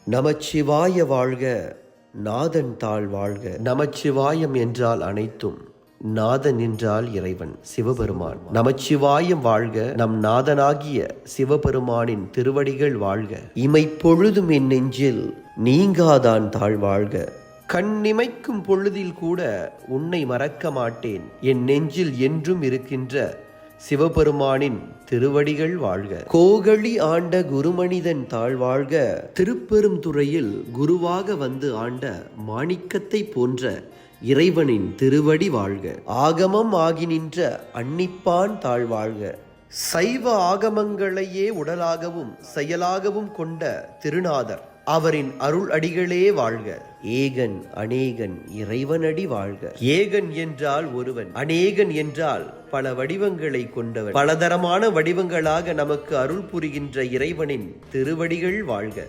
நமச்சிவாய வாழ்க, நாதன் தாழ் வாழ்க. நமச்சிவாயம் என்றால் அனைத்தும், நாதன் என்றால் இறைவன் சிவபெருமான். நமச்சிவாயம் வாழ்க, நம் நாதனாகிய சிவபெருமானின் திருவடிகள் வாழ்க. இமைப்பொழுதும் என் நெஞ்சில் நீங்காதான் தாழ் வாழ்க. கண்ணிமைக்கும் பொழுதில் கூட உன்னை மறக்க மாட்டேன். என் நெஞ்சில் என்றும் இருக்கின்ற சிவபெருமானின் திருவடிகள் வாழ்க. கோகழி ஆண்ட குருமனிதன் தாழ்வாழ்க. திருப்பெருந்துறையில் குருவாக வந்து ஆண்ட மாணிக்கத்தை போன்ற இறைவனின் திருவடி வாழ்க. ஆகமம் ஆகி நின்ற அன்னிப்பான் தாழ்வாழ்க. சைவ ஆகமங்களையே உடலாகவும் செயலாகவும் கொண்ட திருநாதர் அவரின் அருள் அடிகளே வாழ்க. ஏகன் அநேகன் இறைவனடி வாழ்க. ஏகன் என்றால் ஒருவன், அநேகன் என்றால் பல வடிவங்களை கொண்டவன். பலதரமான வடிவங்களாக நமக்கு அருள் புரிகின்ற இறைவனின் திருவடிகள் வாழ்க.